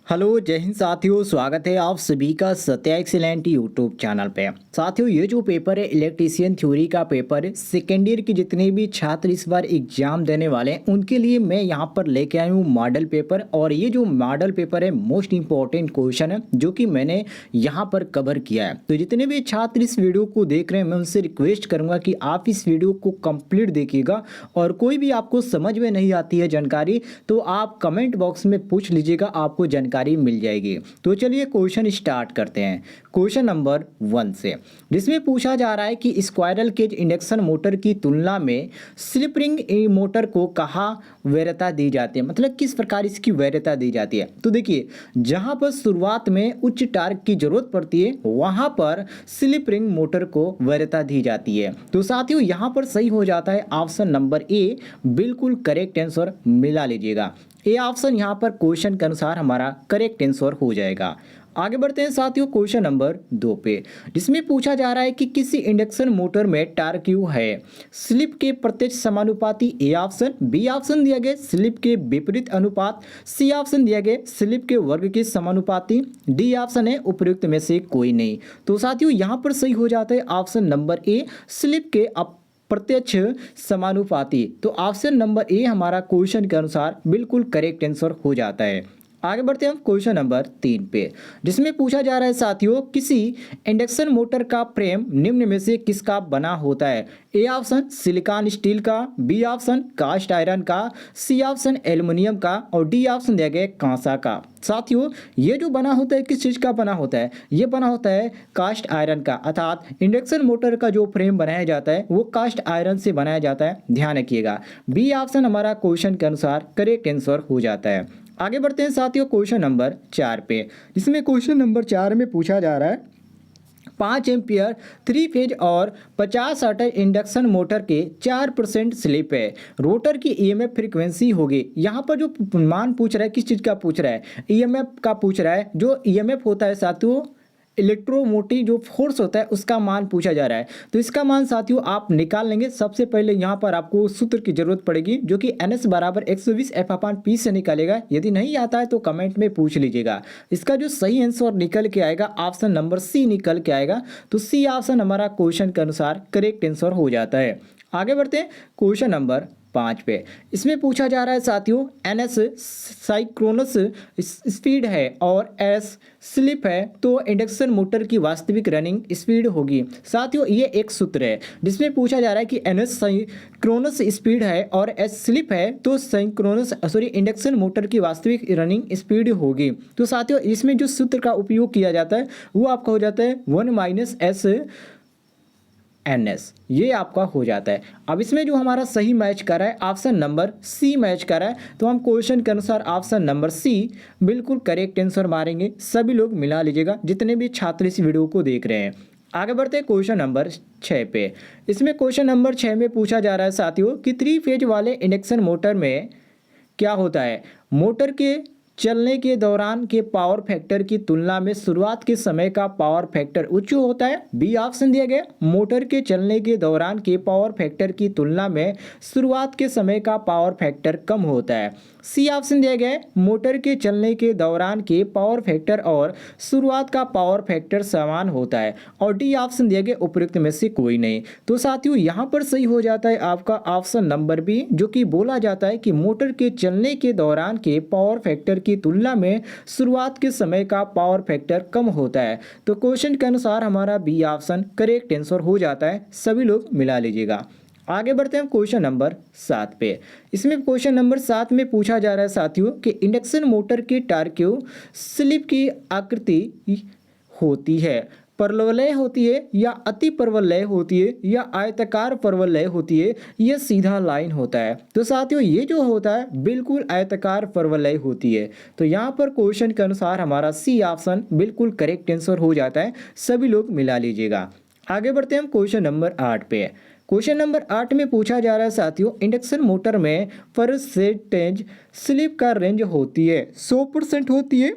Hello जय हिंद साथियों, स्वागत है आप सभी का सत्या एक्सीलेंट यूट्यूब चैनल पे। साथियों, ये जो पेपर है इलेक्ट्रीशियन थ्योरी का पेपर है, सेकेंड ईयर के जितने भी छात्र इस बार एग्जाम देने वाले हैं उनके लिए मैं यहाँ पर लेके आया हूँ मॉडल पेपर। और ये जो मॉडल पेपर है मोस्ट इंपॉर्टेंट क्वेश्चन है जो कि मैंने यहाँ पर कवर किया है। तो जितने भी छात्र इस वीडियो को देख रहे हैं मैं उनसे रिक्वेस्ट करूँगा कि आप इस वीडियो को कंप्लीट देखिएगा। और कोई भी आपको समझ में नहीं आती है जानकारी तो आप कमेंट बॉक्स में पूछ लीजिएगा, आपको जानकारी मिल जाएगी। तो चलिए क्वेश्चन स्टार्ट करते हैं क्वेश्चन नंबर 1 से, जिसमें पूछा जा रहा है कि स्क्वायरल केज इंडक्शन मोटर की तुलना में स्लिप रिंग मोटर को कहाँ वरीयता दी जाती है, मतलब किस प्रकार इसकी वरीयता दी जाती है। तो देखिए, जहां पर शुरुआत में उच्च टार्क की जरूरत पड़ती है वहां पर स्लिप रिंग मोटर को वरीयता दी जाती है। तो साथियों यहां पर सही हो जाता है ऑप्शन नंबर ए, बिल्कुल करेक्ट आंसर मिला लीजिएगा। ये ऑप्शन यहाँ पर क्वेश्चन के अनुसार हमारा करेक्ट आंसर हो जाएगा। आगे बढ़ते हैं साथियों क्वेश्चन नंबर 2 पे, जिसमें पूछा जा रहा है कि किसी इंडक्शन मोटर में टार्क क्यू है स्लिप के प्रत्यक्ष समानुपाती। ए ऑप्शन, बी ऑप्शन दिया गया स्लिप के विपरीत अनुपात, सी ऑप्शन दिया गया स्लिप के वर्ग के समानुपाती, डी ऑप्शन है उपयुक्त में से कोई नहीं। तो साथियों यहाँ पर सही हो जाता है ऑप्शन नंबर ए, स्लिप के प्रत्यक्ष समानुपाती। तो ऑप्शन नंबर ए हमारा क्वेश्चन के अनुसार बिल्कुल करेक्ट आंसर हो जाता है। आगे बढ़ते हैं हम क्वेश्चन नंबर 3 पे, जिसमें पूछा जा रहा है साथियों किसी इंडक्शन मोटर का फ्रेम निम्न में से किसका बना होता है। ए ऑप्शन सिलिकॉन स्टील का, बी ऑप्शन कास्ट आयरन का, सी ऑप्शन एल्युमिनियम का और डी ऑप्शन दिया गया कांसा का। साथियों ये जो बना होता है किस चीज़ का बना होता है, ये बना होता है कास्ट आयरन का, अर्थात इंडक्शन मोटर का जो फ्रेम बनाया जाता है वो कास्ट आयरन से बनाया जाता है, ध्यान रखिएगा। बी ऑप्शन हमारा क्वेश्चन के अनुसार करेक्ट आंसर हो जाता है। आगे बढ़ते हैं साथियों क्वेश्चन नंबर 4 पे, जिसमें क्वेश्चन नंबर 4 में पूछा जा रहा है 5 एम्पियर 3 फेज और 50 वाट इंडक्शन मोटर के 4% स्लिप है, रोटर की ईएमएफ फ्रीक्वेंसी होगी। यहाँ पर जो मान पूछ रहा है किस चीज़ का पूछ रहा है, ईएमएफ का पूछ रहा है। जो ईएमएफ होता है साथियों इलेक्ट्रोमोटिव जो फोर्स होता है उसका मान पूछा जा रहा है। तो इसका मान साथियों आप निकाल लेंगे। सबसे पहले यहाँ पर आपको सूत्र की जरूरत पड़ेगी जो कि NS बराबर 120 F/P से निकालेगा। यदि नहीं आता है तो कमेंट में पूछ लीजिएगा। इसका जो सही आंसर निकल के आएगा ऑप्शन नंबर सी निकल के आएगा। तो सी ऑप्शन हमारा क्वेश्चन के अनुसार करेक्ट आंसर हो जाता है। आगे बढ़ते हैं क्वेश्चन नंबर 5 पे, इसमें पूछा जा रहा है साथियों NS साइक्रोनस स्पीड है और S स्लिप है तो इंडक्शन मोटर की वास्तविक रनिंग स्पीड होगी। साथियों ये एक सूत्र है जिसमें पूछा जा रहा है कि NS साइक्रोनस स्पीड है और S स्लिप है तो इंडक्शन मोटर की वास्तविक रनिंग स्पीड होगी। तो साथियों इसमें जो सूत्र का उपयोग किया जाता है वो आपका हो जाता है 1 - S NS, ये आपका हो जाता है। अब इसमें जो हमारा सही मैच कर रहा है ऑप्शन नंबर सी मैच कर रहा है, तो हम क्वेश्चन के अनुसार ऑप्शन नंबर सी बिल्कुल करेक्ट आंसर मारेंगे। सभी लोग मिला लीजिएगा जितने भी छात्र इस वीडियो को देख रहे हैं। आगे बढ़ते हैं क्वेश्चन नंबर 6 पे, इसमें क्वेश्चन नंबर 6 में पूछा जा रहा है साथियों कि 3 फेज वाले इंडक्शन मोटर में क्या होता है, मोटर के चलने के दौरान के पावर फैक्टर की तुलना में शुरुआत के समय का पावर फैक्टर उच्च होता है। बी ऑप्शन दिया गया मोटर के चलने के दौरान के पावर फैक्टर की तुलना में शुरुआत के समय का पावर फैक्टर कम होता है। सी ऑप्शन दिया गया मोटर के चलने के दौरान के पावर फैक्टर और शुरुआत का पावर फैक्टर समान होता है और डी ऑप्शन दिया गया उपयुक्त में से कोई नहीं। तो साथियों यहाँ पर सही हो जाता है आपका ऑप्शन नंबर बी, जो कि बोला जाता है कि मोटर के चलने के दौरान के पावर फैक्टर की तुलना में शुरुआत के समय का पावर फैक्टर कम होता है। तो क्वेश्चन के अनुसार हमारा बी ऑप्शन करेक्ट आंसर हो जाता है। सभी लोग मिला लीजिएगा। आगे बढ़ते हैं क्वेश्चन नंबर 7 पे, इसमें क्वेश्चन नंबर 7 में पूछा जा रहा है साथियों कि इंडक्शन मोटर के टार्क स्लिप की आकृति होती है, परवलय होती है या अति परवलय होती है या आयताकार परवलय होती है या सीधा लाइन होता है। तो साथियों ये जो होता है बिल्कुल आयताकार परवलय होती है। तो यहाँ पर क्वेश्चन के अनुसार हमारा सी ऑप्शन बिल्कुल करेक्ट आंसर हो जाता है। सभी लोग मिला लीजिएगा। आगे बढ़ते हैं हम क्वेश्चन नंबर 8 पे। क्वेश्चन नंबर 8 में पूछा जा रहा है साथियों इंडक्शन मोटर में परसेंटेज स्लिप का रेंज होती है 100% होती है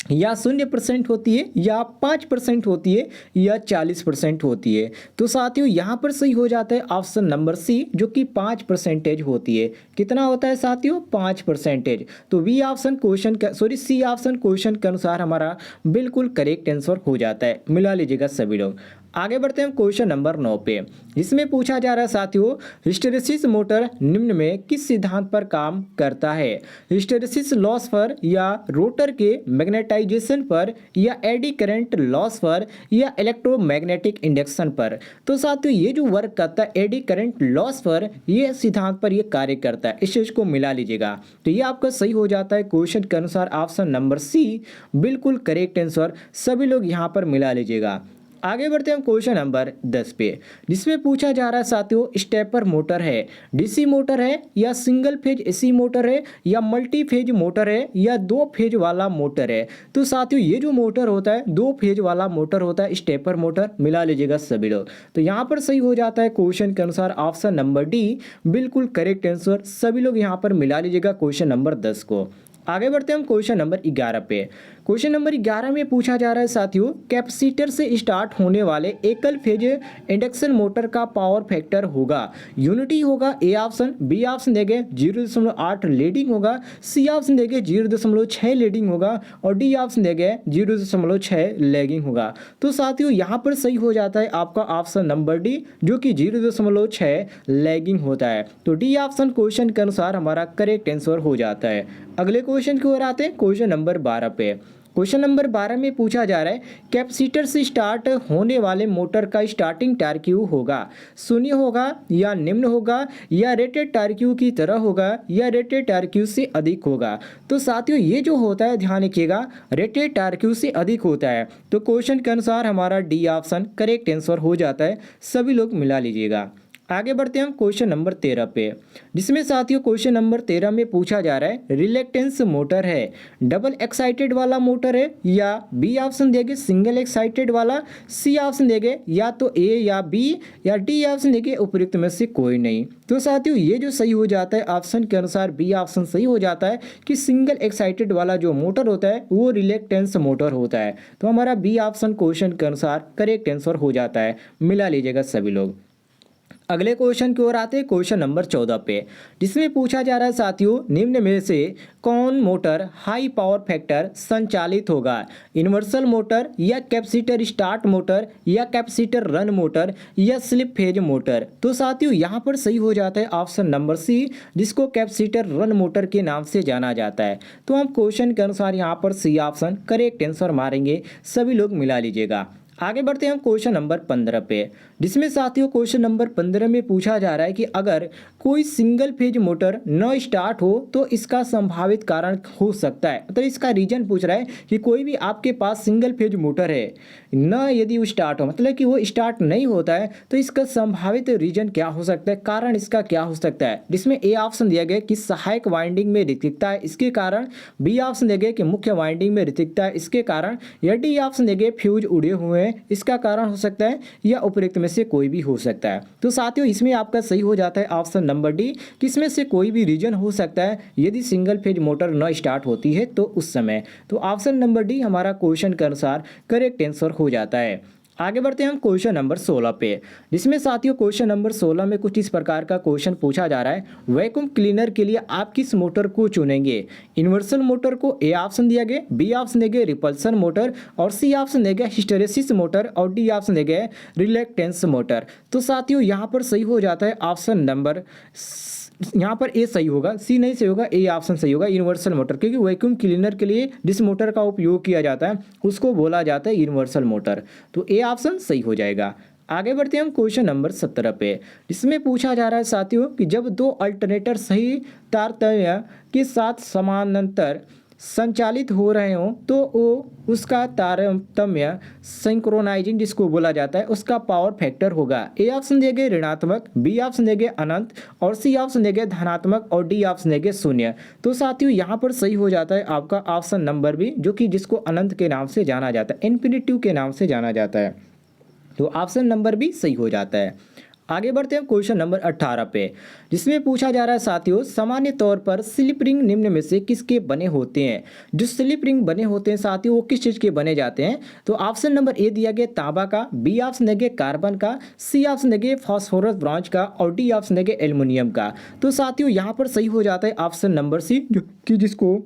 या 0% होती है या 5% होती है या 40% होती है। तो साथियों यहाँ पर सही हो जाता है ऑप्शन नंबर सी, जो कि 5% होती है। कितना होता है साथियों? 5%। तो बी ऑप्शन क्वेश्चन का सी ऑप्शन क्वेश्चन के अनुसार हमारा बिल्कुल करेक्ट आंसर हो जाता है। मिला लीजिएगा सभी लोग। आगे बढ़ते हैं क्वेश्चन नंबर 9 पे, जिसमें पूछा जा रहा है साथियों, हिस्टेरेसिस मोटर निम्न में किस सिद्धांत पर काम करता है? हिस्टेरेसिस लॉस पर, या रोटर के मैग्नेटाइजेशन पर, या एडी करंट लॉस पर, या इलेक्ट्रोमैग्नेटिक इंडक्शन पर। तो साथियों ये जो वर्क करता है एडी करंट लॉस पर, ये सिद्धांत पर ये कार्य करता है। इस चीज को मिला लीजिएगा। तो ये आपका सही हो जाता है क्वेश्चन के अनुसार ऑप्शन नंबर सी बिल्कुल करेक्ट आंसर। सभी लोग यहाँ पर मिला लीजिएगा। आगे बढ़ते हैं क्वेश्चन नंबर 10 पे, जिसमें पूछा जा रहा है साथियों, स्टेपर मोटर है, डीसी मोटर है, या सिंगल फेज एसी मोटर है, या मल्टी फेज मोटर है, या 2 फेज वाला मोटर है। तो साथियों ये जो मोटर होता है 2 फेज वाला मोटर होता है, स्टेपर मोटर। मिला लीजिएगा सभी लोग। तो यहाँ पर सही हो जाता है क्वेश्चन के अनुसार ऑप्शन नंबर डी बिल्कुल करेक्ट आंसर। सभी लोग यहाँ पर मिला लीजिएगा क्वेश्चन नंबर 10 को। आगे बढ़ते हैं हम क्वेश्चन नंबर 11 पे। क्वेश्चन नंबर 11 में पूछा जा रहा है साथियों, कैपेसिटर से स्टार्ट होने वाले एकल फेज इंडक्शन मोटर का पावर फैक्टर होगा, यूनिटी होगा ए ऑप्शन, बी ऑप्शन देंगे 0.8 लीडिंग होगा, सी ऑप्शन देंगे 0.6 लीडिंग होगा, और डी ऑप्शन देंगे 0.6 लैगिंग होगा। तो साथियों यहाँ पर सही हो जाता है आपका ऑप्शन नंबर डी, जो कि 0.6 लैगिंग होता है। तो डी ऑप्शन क्वेश्चन के अनुसार हमारा करेक्ट आंसर हो जाता है। अगले क्वेश्चन की ओर आते हैं क्वेश्चन नंबर 12 पे। क्वेश्चन नंबर 12 में पूछा जा रहा है, कैपेसिटर से स्टार्ट होने वाले मोटर का स्टार्टिंग टॉर्क क्यू होगा, शून्य होगा, या निम्न होगा, या रेटेड टॉर्क क्यू की तरह होगा, या रेटेड टॉर्क क्यू से अधिक होगा। तो साथियों ये जो होता है ध्यान रखिएगा, रेटेड टॉर्क क्यू से अधिक होता है। तो क्वेश्चन के अनुसार हमारा डी ऑप्शन करेक्ट आंसर हो जाता है। सभी लोग मिला लीजिएगा। आगे बढ़ते हैं हम क्वेश्चन नंबर 13 पे, जिसमें साथियों क्वेश्चन नंबर 13 में पूछा जा रहा है, रिलेक्टेंस मोटर है, डबल एक्साइटेड वाला मोटर है, या बी ऑप्शन देंगे सिंगल एक्साइटेड वाला, सी ऑप्शन देंगे या तो ए या बी, या डी ऑप्शन देंगे उपयुक्त में से कोई नहीं। तो साथियों ये जो सही हो जाता है ऑप्शन के अनुसार बी ऑप्शन सही हो जाता है कि सिंगल एक्साइटेड वाला जो मोटर होता है वो रिलेक्टेंस मोटर होता है। तो हमारा बी ऑप्शन क्वेश्चन के अनुसार करेक्ट आंसर हो जाता है। मिला लीजिएगा सभी लोग। अगले क्वेश्चन की ओर आते हैं क्वेश्चन नंबर 14 पे, जिसमें पूछा जा रहा है साथियों, निम्न में से कौन मोटर हाई पावर फैक्टर संचालित होगा, इन्वर्सल मोटर, या कैपेसिटर स्टार्ट मोटर, या कैपेसिटर रन मोटर, या स्लिप फेज मोटर। तो साथियों यहाँ पर सही हो जाता है ऑप्शन नंबर सी, जिसको कैपेसिटर रन मोटर के नाम से जाना जाता है। तो हम क्वेश्चन के अनुसार यहाँ पर सी ऑप्शन करेक्ट आंसर मारेंगे। सभी लोग मिला लीजिएगा। आगे बढ़ते हैं हम क्वेश्चन नंबर 15 पे, जिसमें साथियों क्वेश्चन नंबर 15 में पूछा जा रहा है कि अगर कोई सिंगल फेज मोटर न स्टार्ट हो तो इसका संभावित कारण हो सकता है। मतलब इसका रीजन पूछ रहा है कि कोई भी आपके पास सिंगल फेज मोटर है न, यदि वो स्टार्ट हो, मतलब कि वो स्टार्ट नहीं होता है, तो इसका संभावित रीजन क्या हो सकता है, कारण इसका क्या हो सकता है। जिसमें ए ऑप्शन दिया गया कि सहायक वाइंडिंग में रिक्तता है, इसके कारण, बी ऑप्शन दिया गया कि मुख्य वाइंडिंग में रिक्तता है, इसके कारण, या डी ऑप्शन दिया गया फ्यूज उड़े हुए हैं, इसका कारण हो सकता है, या उपयुक्त में से कोई भी हो सकता है। तो साथियों इसमें आपका सही हो जाता है ऑप्शन नंबर डी, कि इसमें से कोई भी रीजन हो सकता है यदि सिंगल फेज मोटर न स्टार्ट होती है तो उस समय। तो ऑप्शन नंबर डी हमारा क्वेश्चन के अनुसार करेक्ट आंसर हो जाता है। आगे बढ़ते हैं हम क्वेश्चन नंबर 16 पे, जिसमें साथियों क्वेश्चन नंबर 16 में कुछ इस प्रकार का क्वेश्चन पूछा जा रहा है, वैक्यूम क्लीनर के लिए आप किस मोटर को चुनेंगे, इन्वर्सल मोटर को ए ऑप्शन दिया गया, बी ऑप्शन दिया गया रिपल्सन मोटर, और सी ऑप्शन दिया गया हिस्टेरेसिस मोटर, और डी ऑप्शन दिया गया रिलेक्टेंस मोटर। तो साथियों यहाँ पर सही हो जाता है ऑप्शन नंबर, यहाँ पर ए सही होगा, सी नहीं सही होगा, ए ऑप्शन सही होगा, यूनिवर्सल मोटर, क्योंकि वैक्यूम क्लीनर के लिए जिस मोटर का उपयोग किया जाता है उसको बोला जाता है यूनिवर्सल मोटर। तो ए ऑप्शन सही हो जाएगा। आगे बढ़ते हैं हम क्वेश्चन नंबर 17 पे, जिसमें पूछा जा रहा है साथियों कि जब दो अल्टरनेटर सही तारतम्य के साथ समानांतर संचालित हो रहे हों तो वो उसका तारतम्य सिंक्रोनाइजिंग जिसको बोला जाता है उसका पावर फैक्टर होगा। ए ऑप्शन देंगे ऋणात्मक, बी ऑप्शन देंगे अनंत, और सी ऑप्शन देंगे धनात्मक, और डी ऑप्शन देंगे शून्य। तो साथियों यहाँ पर सही हो जाता है आपका ऑप्शन नंबर बी, जो कि जिसको अनंत के नाम से जाना जाता है, इन्फिनिटिव के नाम से जाना जाता है। तो ऑप्शन नंबर बी सही हो जाता है। आगे बढ़ते हैं क्वेश्चन नंबर 18 पे, जिसमें पूछा जा रहा है साथियों, सामान्य तौर पर स्लिप रिंग निम्न में से किसके बने होते हैं। जो स्लिप रिंग बने होते हैं साथियों वो किस चीज़ के बने जाते हैं। तो ऑप्शन नंबर ए दिया गया तांबा का, बी ऑप्शन है कार्बन का, सी ऑप्शन है फास्फोरस ब्रॉन्ज का और डी ऑप्शन है एल्युमिनियम का। तो साथियों यहाँ पर सही हो जाता है ऑप्शन नंबर सी, जो कि जिसको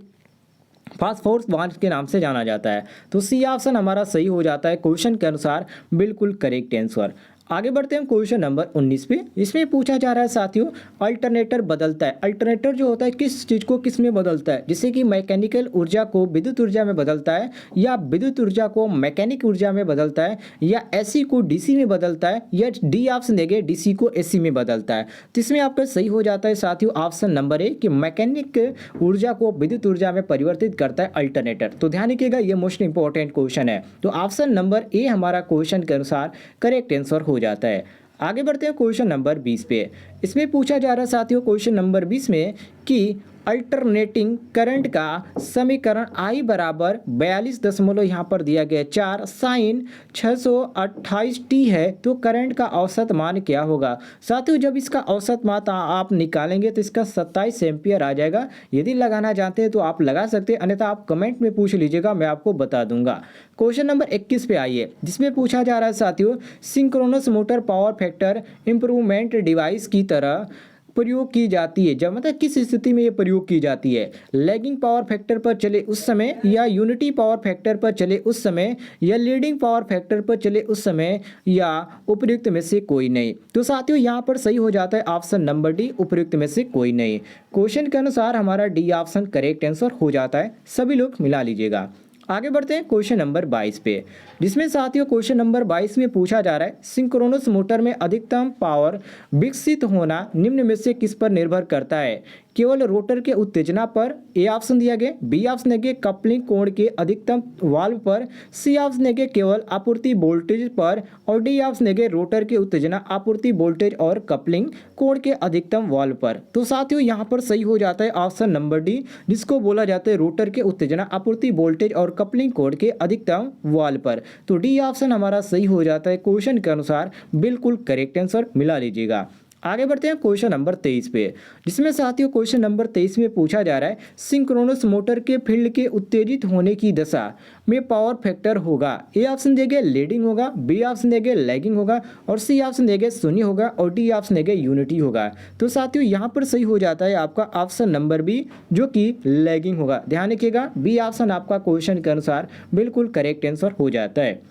फास्फोरस ब्रॉन्ज के नाम से जाना जाता है। तो सी ऑप्शन हमारा सही हो जाता है क्वेश्चन के अनुसार, बिल्कुल करेक्ट आंसर। आगे बढ़ते हैं क्वेश्चन नंबर 19 पे, इसमें पूछा जा रहा है साथियों, अल्टरनेटर बदलता है। अल्टरनेटर जो होता है किस चीज़ को किस में बदलता है, जैसे कि मैकेनिकल ऊर्जा को विद्युत ऊर्जा में बदलता है, या विद्युत ऊर्जा को मैकेनिक ऊर्जा में बदलता है, या एसी को डीसी में बदलता है, या डी ऑप्शन देंगे डीसी को एसी में बदलता है। तो इसमें आपका सही हो जाता है साथियों ऑप्शन नंबर ए कि मैकेनिक ऊर्जा को विद्युत ऊर्जा में परिवर्तित करता है अल्टरनेटर। तो ध्यान रखिएगा ये मोस्ट इंपॉर्टेंट क्वेश्चन है। तो ऑप्शन नंबर ए हमारा क्वेश्चन के अनुसार करेक्ट आंसर हो जाता है। आगे बढ़ते हैं क्वेश्चन नंबर 20 पे, इसमें पूछा जा रहा है साथियों क्वेश्चन नंबर 20 में कि अल्टरनेटिंग करंट का समीकरण I बराबर 42 यहाँ पर दिया गया 4 साइन 628t है, तो करंट का औसत मान क्या होगा। साथियों जब इसका औसत मान आप निकालेंगे तो इसका 27 एम्पियर आ जाएगा। यदि लगाना चाहते हैं तो आप लगा सकते हैं, अन्यथा आप कमेंट में पूछ लीजिएगा, मैं आपको बता दूंगा। क्वेश्चन नंबर 21 पे आइए, जिसमें पूछा जा रहा है साथियों, synchronous motor power factor improvement device की तरह प्रयोग की जाती है। जब मतलब किस स्थिति में ये प्रयोग की जाती है, लैगिंग पावर फैक्टर पर चले उस समय, या यूनिटी पावर फैक्टर पर चले उस समय, या लीडिंग पावर फैक्टर पर चले उस समय, या उपयुक्त में से कोई नहीं। तो साथियों यहाँ पर सही हो जाता है ऑप्शन नंबर डी, उपयुक्त में से कोई नहीं। क्वेश्चन के अनुसार हमारा डी ऑप्शन करेक्ट आंसर हो जाता है, सभी लोग मिला लीजिएगा। आगे बढ़ते हैं क्वेश्चन नंबर 22 पे, जिसमें साथियों क्वेश्चन नंबर 22 में पूछा जा रहा है, सिंक्रोनस मोटर में अधिकतम पावर विकसित होना निम्न में से किस पर निर्भर करता है। केवल रोटर के उत्तेजना पर, ए ऑप्शन दिया गया, बी ऑप्शन है कपलिंग कोण के अधिकतम वाल्व पर, सी ऑप्शन है केवल आपूर्ति वोल्टेज पर, और डी ऑप्शन है रोटर के उत्तेजना आपूर्ति वोल्टेज और कपलिंग कोण के अधिकतम वाल्व पर। तो साथियों यहाँ पर सही हो जाता है ऑप्शन नंबर डी, जिसको बोला जाता है रोटर के उत्तेजना आपूर्ति वोल्टेज और कपलिंग कोण के अधिकतम वाल्व पर। तो डी ऑप्शन हमारा सही हो जाता है क्वेश्चन के अनुसार, बिल्कुल करेक्ट आंसर मिला लीजिएगा। आगे बढ़ते हैं क्वेश्चन नंबर 23 पे, जिसमें साथियों क्वेश्चन नंबर 23 में पूछा जा रहा है, सिंक्रोनस मोटर के फील्ड के उत्तेजित होने की दशा में पावर फैक्टर होगा। ए ऑप्शन देंगे लीडिंग होगा, बी ऑप्शन देंगे लैगिंग होगा, और सी ऑप्शन देंगे शून्य होगा, और डी ऑप्शन देंगे यूनिटी होगा। तो साथियों यहाँ पर सही हो जाता है आपका ऑप्शन नंबर बी, जो कि लैगिंग होगा। ध्यान रखिएगा बी ऑप्शन आपका क्वेश्चन के अनुसार बिल्कुल करेक्ट आंसर हो जाता है।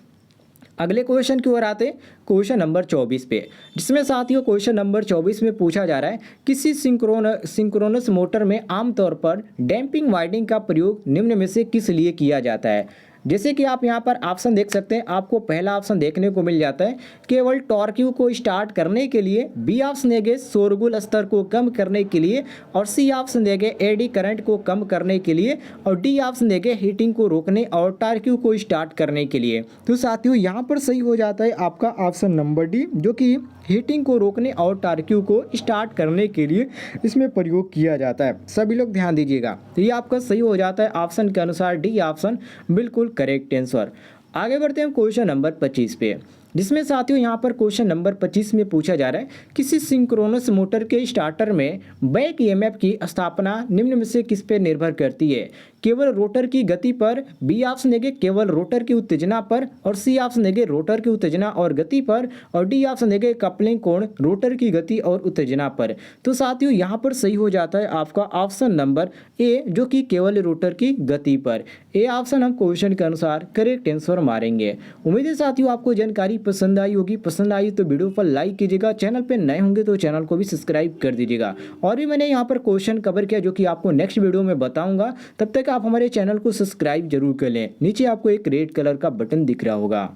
अगले क्वेश्चन की ओर आते क्वेश्चन नंबर 24 पे, जिसमें साथियों क्वेश्चन नंबर 24 में पूछा जा रहा है, किसी सिंक्रोनस मोटर में आमतौर पर डैम्पिंग वाइंडिंग का प्रयोग निम्न में से किस लिए किया जाता है। जैसे कि आप यहाँ पर ऑप्शन देख सकते हैं, आपको पहला ऑप्शन देखने को मिल जाता है केवल टॉर्क्यू को स्टार्ट करने के लिए, बी ऑप्शन देंगे शोरगुल स्तर को कम करने के लिए, और सी ऑप्शन देंगे एडी करंट को कम करने के लिए, और डी ऑप्शन देंगे हीटिंग को रोकने और टॉर्क्यू को स्टार्ट करने के लिए। तो साथियों यहाँ पर सही हो जाता है आपका ऑप्शन नंबर डी, जो कि हीटिंग को रोकने और टॉर्क्यू को स्टार्ट करने के लिए इसमें प्रयोग किया जाता है। सभी लोग ध्यान दीजिएगा, तो ये आपका सही हो जाता है ऑप्शन के अनुसार, डी ऑप्शन बिल्कुल करेक्ट आंसर। आगे बढ़ते हैं क्वेश्चन नंबर 25 पे, जिसमें साथियों यहाँ पर क्वेश्चन नंबर 25 में पूछा जा रहा है, किसी सिंक्रोनस मोटर के स्टार्टर में बैक ईएमएफ की स्थापना निम्न में से किस पर निर्भर करती है। केवल रोटर की गति पर, बी ऑप्शन देंगे केवल रोटर की उत्तेजना पर, और सी ऑप्शन देंगे रोटर की उत्तेजना और गति पर, और डी ऑप्शन देंगे कपलिंग कोण रोटर की गति और उत्तेजना पर। तो साथियों यहाँ पर सही हो जाता है आपका ऑप्शन नंबर ए, जो कि केवल रोटर की गति पर। ए ऑप्शन हम क्वेश्चन के अनुसार करेक्ट आंसर मारेंगे। उम्मीद है साथियों आपको जानकारी पसंद आई होगी। पसंद आई तो वीडियो पर लाइक कीजिएगा, चैनल पे नए होंगे तो चैनल को भी सब्सक्राइब कर दीजिएगा। और भी मैंने यहाँ पर क्वेश्चन कवर किया जो कि आपको नेक्स्ट वीडियो में बताऊंगा, तब तक आप हमारे चैनल को सब्सक्राइब जरूर कर लें। नीचे आपको एक रेड कलर का बटन दिख रहा होगा।